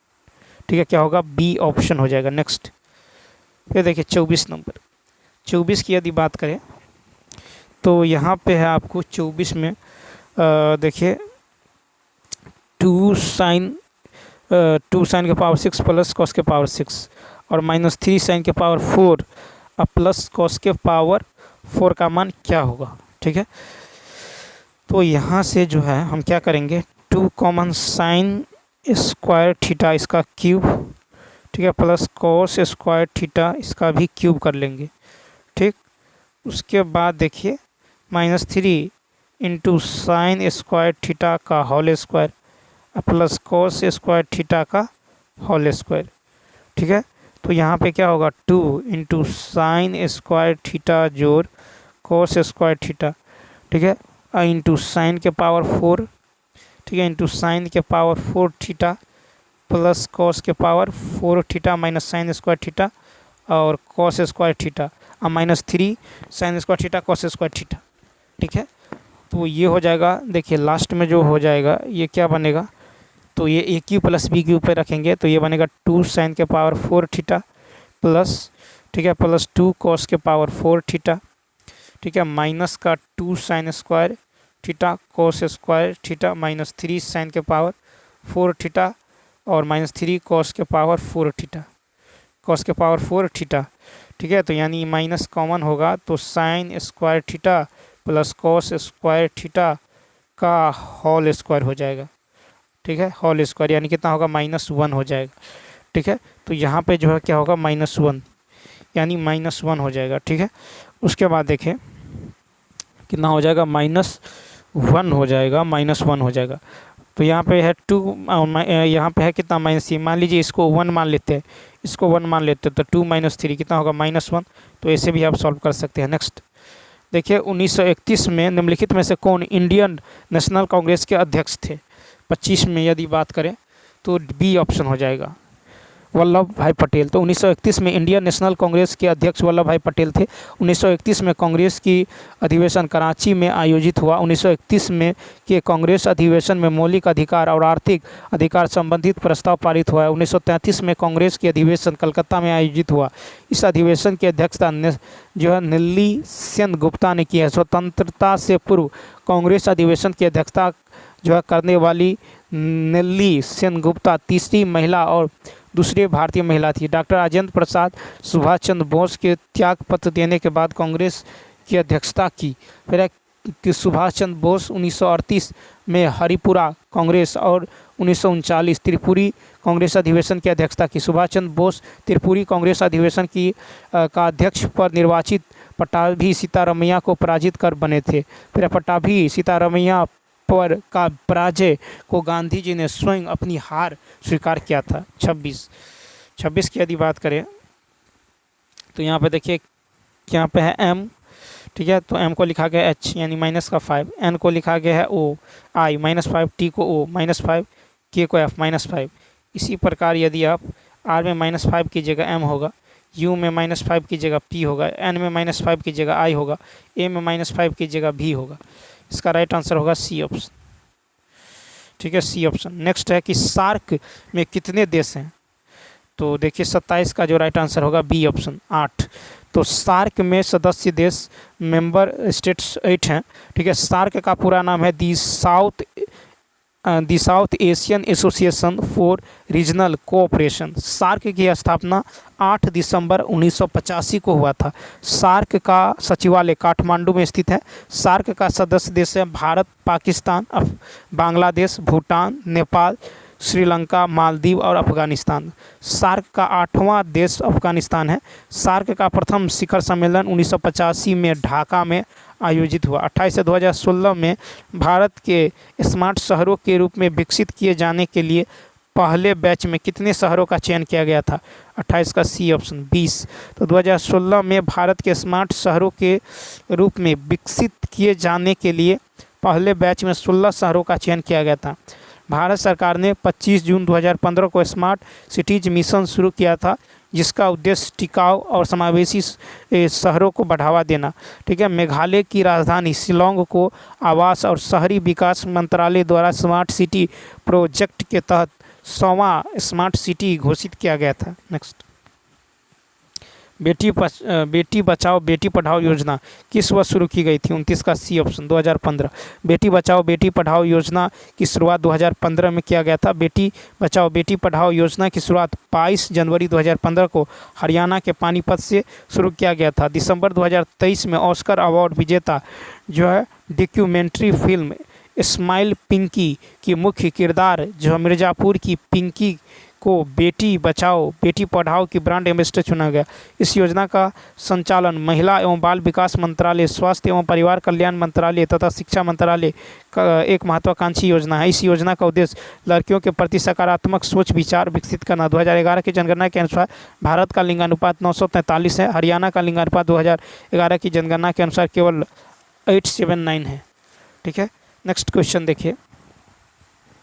A: ठीक है, क्या होगा, बी ऑप्शन हो जाएगा। नेक्स्ट फिर देखिए 24 नंबर, 24 की यदि बात करें तो यहाँ पे है आपको 24 में देखिए 2 sin के पावर 6 प्लस कॉस के पावर 6 और -3 sin के पावर 4 अब प्लस कॉस के पावर 4 का मान क्या होगा, ठीक है। तो यहाँ से जो है हम क्या करेंगे, 2 कॉमन साइन स्क्वायर थीटा इसका क्यूब, ठीक है, प्लस कॉस स्क्वायर थीटा इसका भी क्यूब कर लेंगे, ठीक। उसके बाद देखिए -3 इंटू साइन स्क्वायर थीटा का whole square plus cos square theta का होल स्क्वायर, ठीक है। तो यहाँ पे क्या होगा, 2 इंटू साइन स्क्वायर थीटा जोड़ कॉस स्क्वायर थीटा, ठीक है, इंटू साइन के पावर 4, ठीक है, इंटू साइन के पावर 4 थीटा प्लस कॉस के power 4 theta minus sine square theta और कॉस स्क्वायर थीटा और -3 sine square theta cos square theta, ठीक है। तो ये हो जाएगा, देखिए लास्ट में जो हो जाएगा ये क्या बनेगा, तो ये ए क्यू प्लस बी क्यू पे रखेंगे तो ये बनेगा 2 साइन के पावर 4 थीटा प्लस, ठीक है, प्लस 2 कॉस के पावर 4 थीटा, ठीक है, माइनस का 2 sine square theta cos square theta -3 sine के पावर 4 थीटा और -3 कॉस के पावर 4 थीटा, कॉस के पावर 4 थीटा, ठीक है। तो यानी माइनस कॉमन होगा तो sine square theta plus cos square theta का होल स्क्वायर हो जाएगा, ठीक है, होल स्क्वायर यानी कितना होगा, -1 हो जाएगा, ठीक है। तो यहाँ पे जो है क्या होगा, -1 यानी -1 हो जाएगा, ठीक है। उसके बाद देखें कितना हो जाएगा, -1 हो जाएगा, -1 हो जाएगा। तो यहाँ पे है 2, यहाँ पे है कितना, -3, मान लीजिए इसको 1 मान लेते हैं, इसको 1 मान लेते हैं तो 2 - 3 कितना होगा, -1। तो ऐसे भी आप सॉल्व कर सकते हैं। नेक्स्ट देखिए 1931 में निम्नलिखित में से कौन इंडियन नेशनल कांग्रेस के अध्यक्ष थे। 25 में यदि बात करें तो बी ऑप्शन हो जाएगा, वल्लभ भाई पटेल। तो 1931 में इंडियन नेशनल कांग्रेस के अध्यक्ष वल्लभ भाई पटेल थे। 1931 में कांग्रेस की अधिवेशन कराची में आयोजित हुआ। 1931 में के कांग्रेस अधिवेशन में मौलिक अधिकार और आर्थिक अधिकार संबंधित प्रस्ताव पारित हुआ। 1933 में कांग्रेस की अधिवेशन कलकत्ता में आयोजित हुआ। इस अधिवेशन की अध्यक्षता जो है नीली सेन गुप्ता ने की है। स्वतंत्रता से पूर्व कांग्रेस अधिवेशन की अध्यक्षता जो है करने वाली नीली सेन गुप्ता तीसरी महिला और दूसरी भारतीय महिला थी। डॉक्टर राजेंद्र प्रसाद सुभाष चंद्र बोस के त्याग पत्र देने के बाद कांग्रेस की अध्यक्षता की। फिर कि सुभाष चंद्र बोस 1938 में हरिपुरा कांग्रेस और 1939 त्रिपुरी कांग्रेस अधिवेशन की अध्यक्षता की। सुभाष चंद्र बोस त्रिपुरी कांग्रेस अधिवेशन की का अध्यक्ष पर निर्वाचित पट्टाभी सीतारमैया को पराजित कर बने थे। फिर पट्टाभी सीतारमैया पर का पराजय को गांधी जी ने स्वयं अपनी हार स्वीकार किया था। 26 की यदि बात करें तो यहाँ पे देखिए यहाँ पे है m, ठीक है, तो m को लिखा गया h यानी -5, n को लिखा गया है o i -5, t को o -5, k को f -5। इसी प्रकार यदि आप r में -5 की जगह m होगा, u में -5 की जगह p होगा, n में -5 की जगह i होगा, a में -5 की जगह v होगा। इसका राइट आंसर होगा सी ऑप्शन, ठीक है, सी ऑप्शन। नेक्स्ट है कि सार्क में कितने देश हैं। तो देखिए 27 का जो राइट आंसर होगा बी ऑप्शन 8। तो सार्क में सदस्य देश मेंबर स्टेट्स 8 हैं, ठीक है। सार्क का पूरा नाम है the South Asian Association for Regional Cooperation. SAARC की स्थापना 8 दिसंबर 1985 को हुआ था। सार्क का सचिवालय काठमांडू में स्थित है। सार्क का सदस्य देश है भारत, पाकिस्तान, बांग्लादेश, भूटान, नेपाल, श्रीलंका, मालदीव और अफगानिस्तान। सार्क का 8वां देश अफगानिस्तान है। सार्क का प्रथम शिखर सम्मेलन 1985 में ढाका में आयोजित हुआ। 28 से 2016 में भारत के स्मार्ट शहरों के रूप में विकसित किए जाने के लिए पहले बैच में कितने शहरों का चयन किया गया था? 28 का सी ऑप्शन 20। तो 2016 में भारत के स्मार्ट शहरों के रूप में विकसित किए जाने के लिए पहले बैच में 16 शहरों का चयन किया गया था। भारत सरकार ने 25 जून 2015 को स्मार्ट सिटीज मिशन शुरू किया था, जिसका उद्देश्य टिकाऊ और समावेशी शहरों को बढ़ावा देना। ठीक है। मेघालय की राजधानी शिलोंग को आवास और शहरी विकास मंत्रालय द्वारा स्मार्ट सिटी प्रोजेक्ट के तहत 100वां स्मार्ट सिटी घोषित किया गया था। नेक्स्ट, बेटी बचाओ बेटी पढ़ाओ योजना किस वर्ष शुरू की गई थी? 29 का सी ऑप्शन 2015। बेटी बचाओ बेटी पढ़ाओ योजना की शुरुआत 2015 में किया गया था। बेटी बचाओ बेटी पढ़ाओ योजना की शुरुआत 22 जनवरी 2015 को हरियाणा के पानीपत से शुरू किया गया था। दिसंबर 2023 में ऑस्कर अवार्ड विजेता जो है डॉक्यूमेंट्री फिल्म इस्माइल पिंकी की मुख्य किरदार जो है मिर्ज़ापुर की पिंकी को बेटी बचाओ बेटी पढ़ाओ की ब्रांड एम्बेसडर चुना गया। इस योजना का संचालन महिला एवं बाल विकास मंत्रालय, स्वास्थ्य एवं परिवार कल्याण मंत्रालय तथा शिक्षा मंत्रालय का एक महत्वाकांक्षी योजना है। इस योजना का उद्देश्य लड़कियों के प्रति सकारात्मक सोच विचार विकसित करना। 2011 की जनगणना के अनुसार भारत का लिंगानुपात 943 है। हरियाणा का लिंगानुपात 2011 की जनगणना के अनुसार केवल 879 है। ठीक है। नेक्स्ट क्वेश्चन देखिए,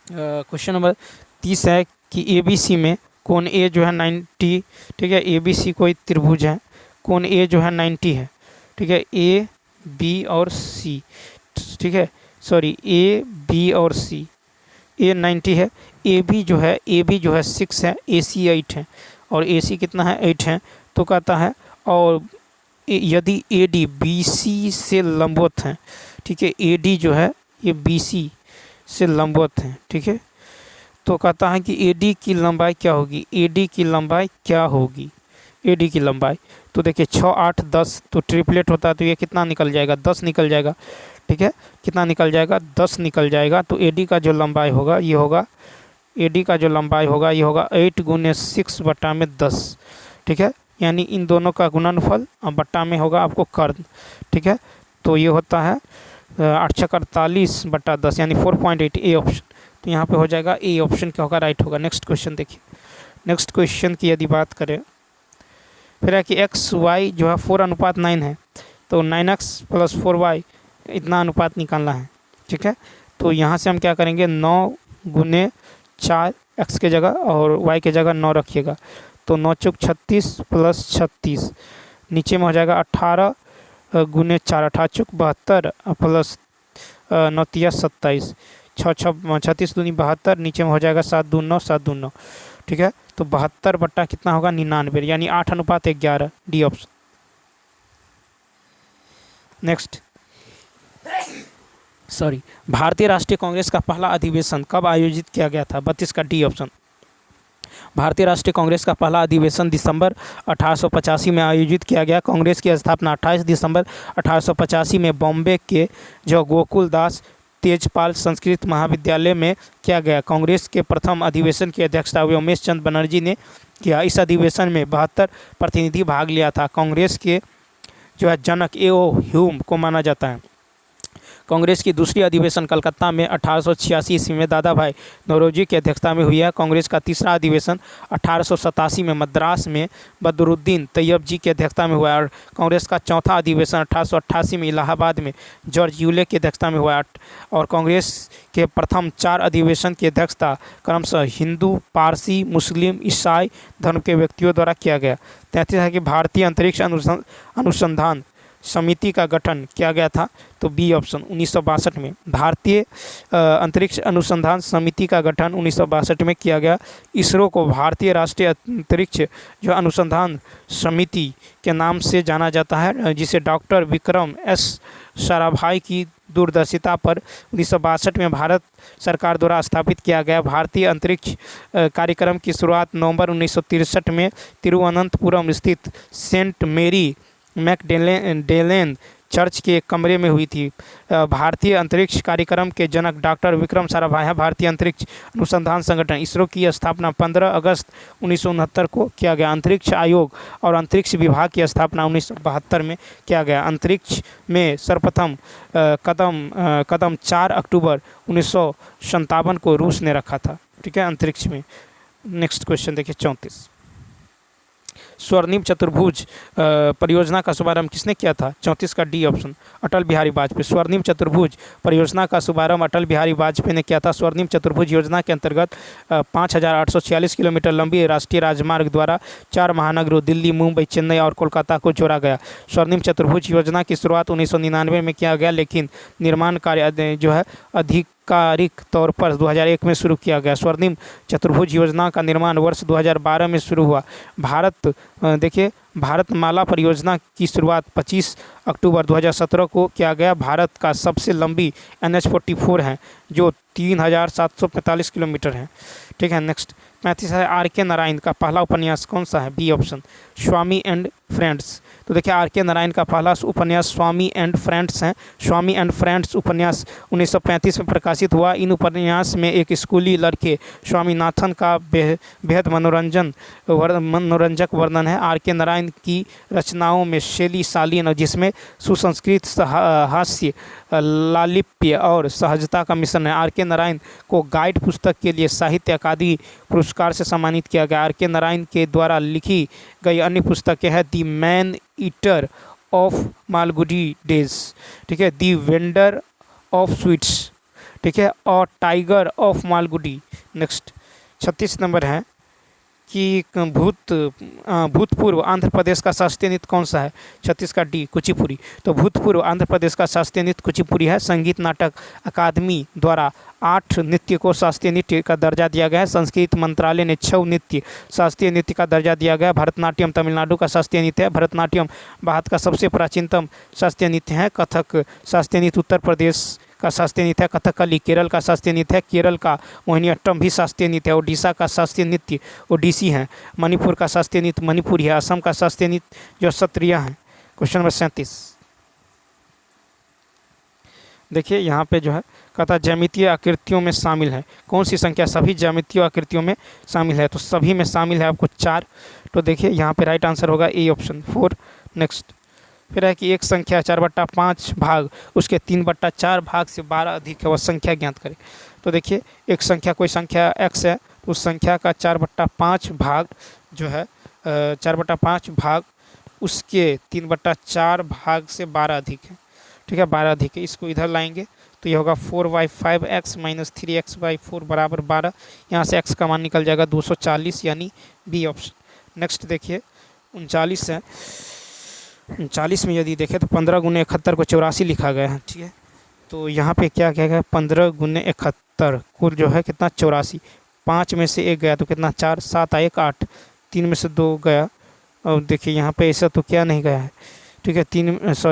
A: क्वेश्चन नंबर 30 है कि ABC में कोण ए जो है 90। ठीक है। ABC कोई त्रिभुज है, कोण ए जो है 90 है। ठीक है। A, B और C। ठीक है, सॉरी A, B और C। A 90 है, AB जो है 6 है, AC 8 है और AC कितना है? 8 है। तो कहता है और यदि AD BC से लंबवत है। ठीक है। AD जो है ये BC से लंबवत है। ठीक है। तो कहता है कि AD की लंबाई क्या होगी? AD की लंबाई क्या होगी? AD की लंबाई तो देखिए 6, 8, 10 तो ट्रिपलेट होता है, तो ये कितना निकल जाएगा? 10 निकल जाएगा। ठीक है। कितना निकल जाएगा? 10 निकल जाएगा। तो AD का जो लंबाई होगा ये होगा, AD का जो लंबाई होगा ये होगा 8 × 6/10। ठीक है। यानी इन दोनों का गुणनफल और बट्टा में होगा आपको कर्ण। ठीक है। तो ये होता है 8 × 48/10 यानी 4.8। ए ऑप्शन, तो यहाँ पे हो जाएगा ए ऑप्शन क्या होगा? राइट होगा। नेक्स्ट क्वेश्चन देखिए। नेक्स्ट क्वेश्चन की यदि बात करें फिर है कि XY जो है 4:9 है, तो 9x + 4y इतना अनुपात निकालना है। ठीक है। तो यहाँ से हम क्या करेंगे? 9 × 4 x के जगह और y के जगह 9 रखिएगा, तो 9 × 36 + 36 नीचे में हो जाएगा 18 × 4 18 × 72 + 9 × 27 6 6 36 दूनी 72 नीचे में हो जाएगा 7 दूनी 9 7 दूनी 9। ठीक है। तो 72 बट्टा कितना होगा? 99 यानी 8:11। D option. नेक्स्ट, सॉरी, भारतीय राष्ट्रीय कांग्रेस का पहला अधिवेशन कब आयोजित किया गया था? 32 का डी ऑप्शन। भारतीय राष्ट्रीय कांग्रेस का पहला अधिवेशन दिसंबर 1885 में आयोजित किया गया। कांग्रेस की स्थापना 28 दिसंबर 1885 में बॉम्बे के जो गोकुल दास तेजपाल संस्कृत महाविद्यालय में किया गया। कांग्रेस के प्रथम अधिवेशन की अध्यक्षता व्योमेश चंद्र बनर्जी ने किया। इस अधिवेशन में 72 प्रतिनिधि भाग लिया था। कांग्रेस के जो है जनक A.O. ह्यूम को माना जाता है। कांग्रेस की दूसरी अधिवेशन कलकत्ता में 1886 ईस्वी में दादा भाई नौरोजी की अध्यक्षता में हुई है। कांग्रेस का तीसरा अधिवेशन 1887 में मद्रास में बदरुद्दीन तैयब जी की अध्यक्षता में हुआ और कांग्रेस का चौथा अधिवेशन 1888 में इलाहाबाद में जॉर्ज यूले की अध्यक्षता में हुआ और कांग्रेस के प्रथम 4 अधिवेशन की अध्यक्षता क्रमशः हिंदू, पारसी, मुस्लिम, ईसाई धर्म के व्यक्तियों द्वारा किया गया। 33 है कि भारतीय अंतरिक्ष अनुसंधान समिति का गठन किया गया था, तो बी ऑप्शन 1962 में। भारतीय अंतरिक्ष अनुसंधान समिति का गठन 1962 में किया गया। इसरो को भारतीय राष्ट्रीय अंतरिक्ष जो अनुसंधान समिति के नाम से जाना जाता है, जिसे डॉक्टर विक्रम एस साराभाई की दूरदर्शिता पर 1962 में भारत सरकार द्वारा स्थापित किया गया। भारतीय अंतरिक्ष कार्यक्रम की शुरुआत नवंबर 1963 में तिरुवनंतपुरम स्थित सेंट मेरी मैकडलेन चर्च के एक कमरे में हुई थी। भारतीय अंतरिक्ष कार्यक्रम के जनक डॉक्टर विक्रम साराभाई हैं। भारतीय अंतरिक्ष अनुसंधान संगठन इसरो की स्थापना 15 अगस्त 1969 को किया गया। अंतरिक्ष आयोग और अंतरिक्ष विभाग की स्थापना 1972 में किया गया। अंतरिक्ष में सर्वप्रथम कदम 4 अक्टूबर 1957 को रूस ने रखा था। ठीक है, अंतरिक्ष में। नेक्स्ट क्वेश्चन देखिए 34। स्वर्णिम चतुर्भुज परियोजना का शुभारंभ किसने किया था? 34 का डी ऑप्शन, अटल बिहारी वाजपेयी। स्वर्णिम चतुर्भुज परियोजना का शुभारंभ अटल बिहारी वाजपेयी ने किया था। स्वर्णिम चतुर्भुज योजना के अंतर्गत 5846 किलोमीटर लंबी राष्ट्रीय राजमार्ग द्वारा 4 महानगरों दिल्ली, मुंबई, चेन्नई और कोलकाता को जोड़ा गया। स्वर्णिम चतुर्भुज योजना की शुरुआत 1999 में किया गया, लेकिन निर्माण कार्य जो है आधिकारिक तौर पर 2001 में शुरू किया गया। स्वर्णिम चतुर्भुज योजना का निर्माण वर्ष 2012 में शुरू हुआ। देखिए, भारतमाला परियोजना की शुरुआत 25 अक्टूबर 2017 को किया गया। भारत का सबसे लंबी NH-44 है जो 3745 किलोमीटर है। ठीक है, नेक्स्ट 35 है। R.K. नारायण का पहला उपन्यास कौन सा है? B option, Swami and friends. तो देखिए, R.K. नारायण का पहला उपन्यास स्वामी एंड फ्रेंड्स हैं। स्वामी एंड फ्रेंड्स उपन्यास 1935 में प्रकाशित हुआ। इन उपन्यास में एक स्कूली लड़के स्वामीनाथन का बेहद मनोरंजक वर्णन है। R.K. नारायण की रचनाओं में शैली शालीन और जिसमें सुसंस्कृत हास्य, लालित्य और सहजता का मिश्रण है। R.K. नारायण को गाइड पुस्तक के लिए साहित्य अकादमी पुरस्कार से सम्मानित किया गया। R.K. नारायण के द्वारा लिखी गई अन्य पुस्तकें हैं the man eater of Malgudi days, ठीक है, दी वेंडर ऑफ स्वीट्स, ठीक है, और tiger of Malgudi. Next 36 number है कि भूतपूर्व आंध्र प्रदेश का शास्त्रीय नृत्य कौन सा है? 36 का डी, कुचिपुड़ी। तो भूतपूर्व आंध्र प्रदेश का शास्त्रीय नृत्य कुचिपुड़ी है। संगीत नाटक अकादमी द्वारा 8 नृत्य को शास्त्रीय नृत्य का दर्जा दिया गया है। संस्कृति मंत्रालय ने 6 नृत्य शास्त्रीय नृत्य का दर्जा दिया गया है। भरतनाट्यम तमिलनाडु का शास्त्रीय नृत्य है। भरतनाट्यम भारत का सबसे प्राचीनतम शास्त्रीय नृत्य है। कथक शास्त्रीय नृत्य उत्तर प्रदेश का शास्त्रीय नृत्य है। कथकली केरल का शास्त्रीय नृत्य है। केरल का मोहिनीअट्टम भी शास्त्रीय नृत्य है। ओडिशा का शास्त्रीय नृत्य ओडिसी है। मणिपुर का शास्त्रीय नृत्य मणिपुरी है। असम का शास्त्रीय नृत्य जो सत्रिया है। क्वेश्चन नंबर 37 देखिए, यहाँ पे जो है कहता ज्यामितीय आकृतियों में शामिल है। कौन सी संख्या सभी ज्यामितीय आकृतियों में शामिल है? तो सभी में शामिल है आपको 4। तो देखिए, यहाँ पे राइट आंसर होगा ए ऑप्शन 4। नेक्स्ट फिर है कि एक संख्या 4/5 भाग उसके 3/4 भाग से 12 अधिक है, वह संख्या ज्ञात करें। तो देखिए, एक संख्या कोई संख्या x है तो उस संख्या का 4/5 भाग जो है 4/5 भाग उसके 3/4 भाग से 12 अधिक है। ठीक है, 12 अधिक है। इसको इधर लाएंगे तो ये होगा 4/5x - 3x/4 बराबर 12। यहाँ से x का मान निकल जाएगा 240, यानी बी ऑप्शन। नेक्स्ट देखिए 39 है। 39 में यदि देखें तो 15 × 71 को 84 लिखा गया है। ठीक है, तो यहाँ पे क्या क्या गया? 15 × 71 कुल जो है कितना? 84। 5 में से 1 गया तो कितना? 4, 7 1 8, 3 में से 2 गया। और देखिए यहाँ पे ऐसा तो क्या नहीं गया है। ठीक है,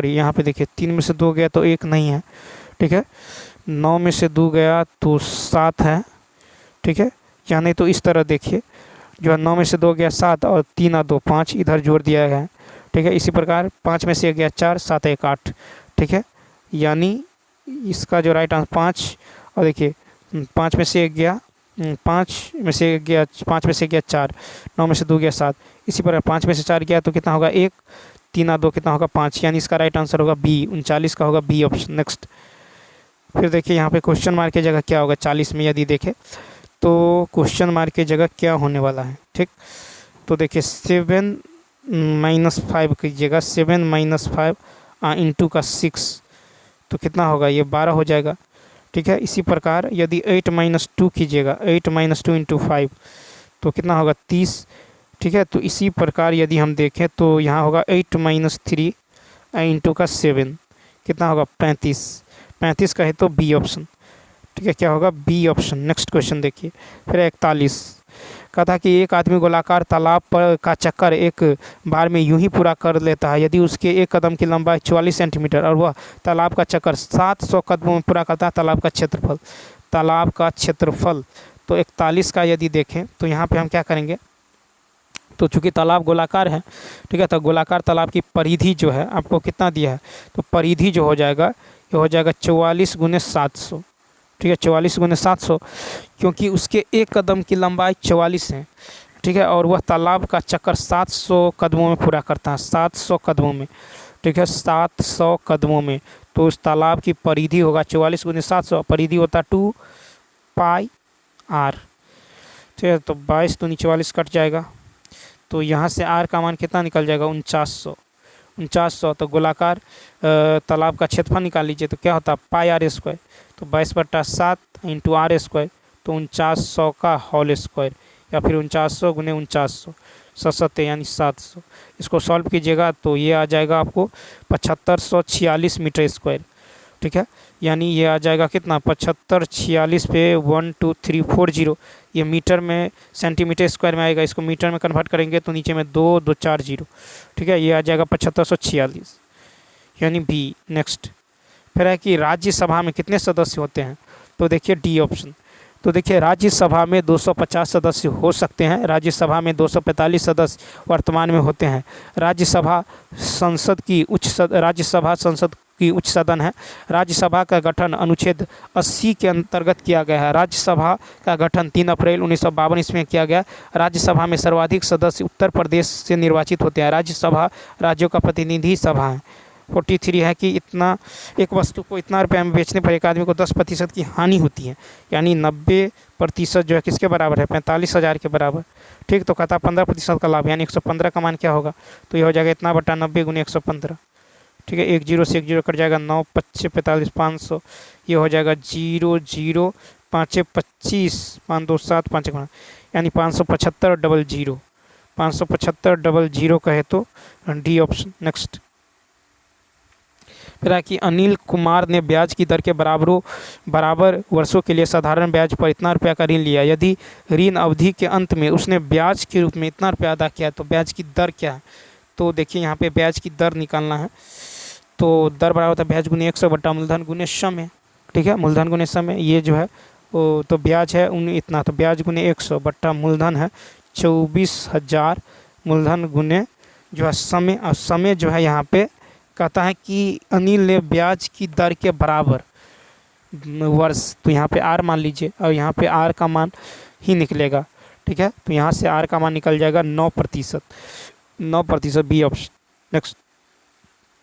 A: यहाँ पे देखिए 3 में से 2 गया तो 1 नहीं है। ठीक है, 9 में से 2 गया तो 7 है। ठीक है, या नहीं तो इस तरह देखिए, जो है 9 में से 2 गया 7 और 3 और 2 5 इधर जोड़ दिया गया है। ठीक है, इसी प्रकार 5 में से 1 गया 4, 7 1 8। ठीक है, यानी इसका जो राइट आंसर 5, और देखिए 5 में से 1 गया 5 में से 1 गया 4, 9 में से 2 गया 7। इसी प्रकार 5 में से 4 गया तो कितना होगा? 1, 3 और 2 कितना होगा? 5, यानी इसका राइट आंसर होगा बी, 39 का होगा बी ऑप्शन। नेक्स्ट फिर देखिए यहाँ पे क्वेश्चन मार्क की जगह क्या होगा? 40 में यदि देखें तो क्वेश्चन मार्क की जगह क्या होने वाला है? ठीक, तो देखिए 7 - 5 कीजिएगा। 7 - 5 इंटू का 6 तो कितना होगा? ये 12 हो जाएगा। ठीक है, इसी प्रकार यदि 8 - 2 कीजिएगा, 8 - 2 इंटू 5 तो कितना होगा? 30। ठीक है, तो इसी प्रकार यदि हम देखें तो यहाँ होगा 8 - 3 इंटू का 7 कितना होगा? 35। 35 का है तो बी ऑप्शन। ठीक है, क्या होगा? B option. नेक्स्ट क्वेश्चन देखिए फिर 41 कहा था कि एक आदमी गोलाकार तालाब पर का चक्कर एक बार में यूं ही पूरा कर लेता है। यदि उसके एक कदम की लंबाई 44 सेंटीमीटर और वह तालाब का चक्कर 700 कदमों में पूरा करता है, तालाब का क्षेत्रफल तो 41 का यदि देखें तो यहाँ पे हम क्या करेंगे? तो चूँकि तालाब गोलाकार है, ठीक है, तो गोलाकार तालाब की परिधि जो है आपको कितना दिया है, तो परिधि जो हो जाएगा ये हो जाएगा 44 × 700, ठीक है, 44 × 700, क्योंकि उसके एक कदम की लंबाई 44 है, ठीक है, और वह तालाब का चक्कर 700 कदमों में पूरा करता है, 700 कदमों में, ठीक है, 700 कदमों में। तो उस तालाब की परिधि होगा 44 × 700, परिधि होता है 2πr, ठीक है, तो 22 दूनी 44 कट जाएगा, तो यहाँ से r का मान कितना निकल जाएगा 4900। तो गोलाकार तालाब का क्षेत्रफल निकाल लीजिए, तो क्या होता है πr², तो 22/7 × r², तो 4900 का होल स्क्वायर, या फिर 4900 × 4900, 7 यानी 700। इसको सॉल्व कीजिएगा तो ये आ जाएगा आपको 7546 मीटर स्क्वायर, ठीक है, यानी ये आ जाएगा कितना 7546 पे 12340, ये मीटर में सेंटीमीटर स्क्वायर में आएगा, इसको मीटर में कन्वर्ट करेंगे तो नीचे में 2240, ठीक है, ये आ जाएगा 7546, यानी बी। नेक्स्ट फिर है कि राज्यसभा में कितने सदस्य होते हैं, तो देखिए डी ऑप्शन। तो देखिए राज्यसभा में 250 सदस्य हो सकते हैं, राज्यसभा में 245 सदस्य वर्तमान में होते हैं। राज्यसभा संसद की उच्च सदन है। राज्यसभा का गठन अनुच्छेद 80 के अंतर्गत किया गया है। राज्यसभा का गठन 3 अप्रैल 1952 ईस्वी में किया गया। राज्यसभा में सर्वाधिक सदस्य उत्तर प्रदेश से निर्वाचित होते हैं। राज्यसभा राज्यों का प्रतिनिधि सभा है। 43 है कि इतना एक वस्तु को इतना रुपये में बेचने पर एक आदमी को 10% की हानि होती है, यानी 90% जो है किसके बराबर है 45,000 के बराबर, ठीक। तो कहता 15% का लाभ, यानी 115 का मान क्या होगा, तो ये हो जाएगा इतना बटा 90 × 115, ठीक है, 1 0 से 1 0 कट जाएगा, 9 5 45 500, ये हो जाएगा 0 0 5 25 5 2 7 5 यानी 575 00 कहे तो डी ऑप्शन। नेक्स्ट फिर है कि अनिल कुमार ने ब्याज की दर के बराबर वर्षों के लिए साधारण ब्याज पर इतना रुपया का ऋण लिया। यदि ऋण अवधि के अंत में उसने ब्याज के रूप में इतना रुपया अदा किया तो ब्याज की दर क्या है, तो देखिए यहाँ पे ब्याज की दर निकालना है। तो दर बराबर होता है ब्याज गुने 100 बटा मूलधन गुने समय, ठीक है, मूलधन गुने समय, ये जो है वो तो ब्याज है इतना, तो ब्याज गुने 100 बटा मूलधन है 24,000, मूलधन गुने जो है समय, और समय जो है यहाँ पे कहता है कि अनिल ने ब्याज की दर के बराबर वर्ष, तो यहाँ पे आर मान लीजिए और यहाँ पे आर का मान ही निकलेगा, ठीक है, तो यहाँ से आर का मान निकल जाएगा 9%, बी ऑप्शन। नेक्स्ट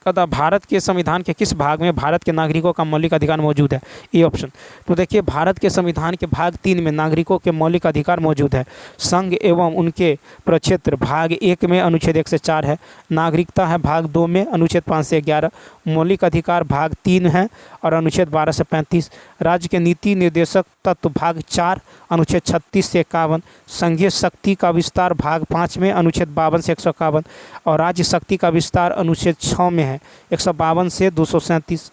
A: कहता भारत के संविधान के किस भाग में भारत के नागरिकों का मौलिक अधिकार मौजूद है, ए ऑप्शन। तो देखिए भारत के संविधान के भाग 3 में नागरिकों के मौलिक अधिकार मौजूद है। संघ एवं उनके प्रक्षेत्र भाग 1 में अनुच्छेद 1 से 4 है। नागरिकता है भाग 2 में अनुच्छेद 5 से 11। मौलिक अधिकार भाग 3 है और अनुच्छेद 12 से 35। राज्य के नीति निर्देशक तत्व भाग 4 अनुच्छेद 36 से 51। संघीय शक्ति का विस्तार भाग 5 में अनुच्छेद 52 से 151 और राज्य शक्ति का विस्तार अनुच्छेद 6 में है 152 से 237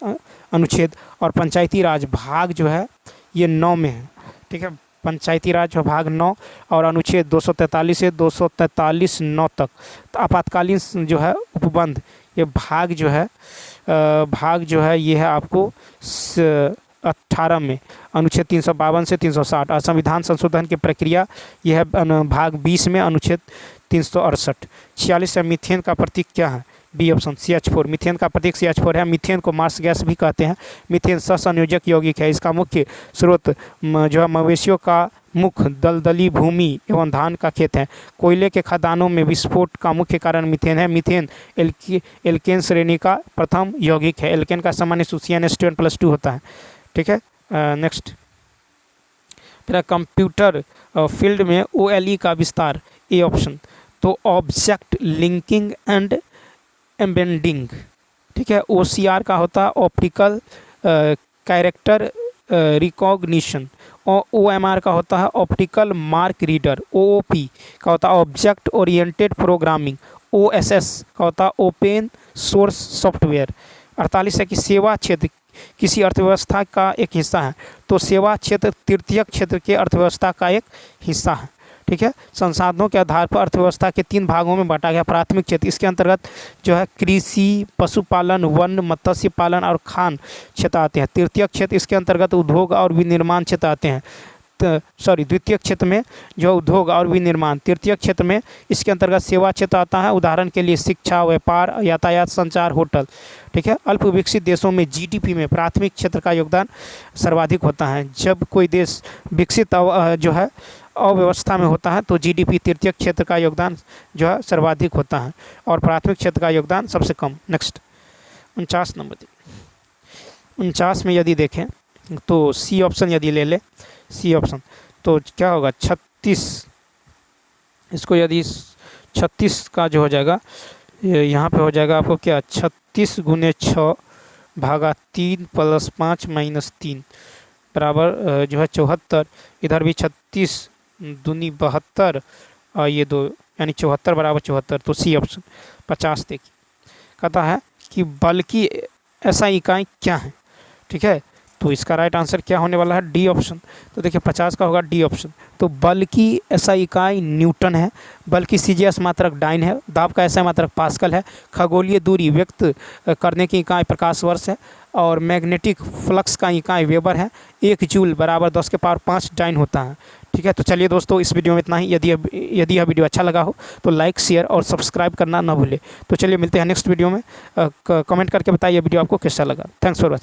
A: अनुच्छेद। और पंचायती राज भाग जो है ये 9 में है, ठीक है, पंचायती राज भाग 9 और अनुच्छेद 243 से 243 9 तक। तो आपातकालीन जो है उपबंध ये भाग जो है ये है आपको 18 में अनुच्छेद 352 से 360। और संविधान संशोधन की प्रक्रिया यह है भाग 20 में अनुच्छेद 368। 46 है मीथेन का प्रतीक क्या है, बी ऑप्शन CH4। मीथेन का प्रतीक CH4 है। मीथेन को मार्स गैस भी कहते हैं। मीथेन सहसंयोजक यौगिक है। इसका मुख्य स्रोत जो है मवेशियों का मुख, दलदली भूमि एवं धान का खेत है। कोयले के खदानों में विस्फोट का मुख्य कारण मीथेन है। मीथेन एल्केन श्रेणी का प्रथम यौगिक है। एल्केन का सामान्य CN2H2 होता है, ठीक है। नेक्स्ट फिर कंप्यूटर फील्ड में OLE का विस्तार, ए ऑप्शन। तो ऑब्जेक्ट लिंकिंग एंड एम्बेडिंग, ठीक है। OCR का होता है ऑप्टिकल कैरेक्टर रिकॉग्निशन और OMR का होता है ऑप्टिकल मार्क रीडर। OOP का होता है ऑब्जेक्ट ओरिएंटेड प्रोग्रामिंग। OSS का होता है ओपन सोर्स सॉफ्टवेयर। 48 है कि सेवा क्षेत्र किसी अर्थव्यवस्था का एक हिस्सा है। तो सेवा क्षेत्र तृतीयक क्षेत्र के अर्थव्यवस्था का एक हिस्सा है, ठीक है। संसाधनों के आधार पर अर्थव्यवस्था के 3 भागों में बांटा गया। प्राथमिक क्षेत्र, इसके अंतर्गत जो है कृषि, पशुपालन, वन, मत्स्य पालन और खान क्षेत्र आते हैं। तृतीयक क्षेत्र, इसके अंतर्गत उद्योग और विनिर्माण क्षेत्र आते हैं। द्वितीय क्षेत्र में जो उद्योग और विनिर्माण, तृतीय क्षेत्र में इसके अंतर्गत सेवा क्षेत्र आता है, उदाहरण के लिए शिक्षा, व्यापार, यातायात, संचार, होटल। ठीक है। अल्प विकसित देशों में जीडीपी में प्राथमिक क्षेत्र का योगदान सर्वाधिक होता है। जब कोई देश विकसित जो है अव्यवस्था में होता है तो जीडीपी तृतीय क्षेत्र का योगदान जो है सर्वाधिक होता है और प्राथमिक क्षेत्र का योगदान सबसे कम। नेक्स्ट 49 नंबर 49 में यदि देखें तो सी ऑप्शन यदि ले ले, सी ऑप्शन, तो क्या होगा 36, इसको यदि 36 का जो हो जाएगा यहाँ पे हो जाएगा आपको क्या 36 गुने 6 भागा 3 + 5 - 3 बराबर जो है 74। इधर भी 36 दूनी 72 और ये 2 यानी 74 बराबर 74। तो सी ऑप्शन 50 देखिए कहता है कि बल की SI इकाई क्या है। ठीक है। तो इसका राइट आंसर क्या होने वाला है, डी ऑप्शन। तो देखिए 50 का होगा डी ऑप्शन। तो बल की SI इकाई न्यूटन है, बल की CGS मात्रक डाइन है, दाब का SI मात्रक पास्कल है, खगोलीय दूरी व्यक्त करने की इकाई प्रकाश वर्ष है और मैग्नेटिक फ्लक्स का इकाई वेबर है। 1 जूल बराबर 10⁵ डाइन होता है। ठीक है। तो चलिए दोस्तों इस वीडियो में इतना ही। यदि यह वीडियो अच्छा लगा हो तो लाइक, शेयर और सब्सक्राइब करना ना भूलें। तो चलिए मिलते हैं नेक्स्ट वीडियो में। कमेंट करके बताइए वीडियो आपको कैसा लगा। Thanks for watching.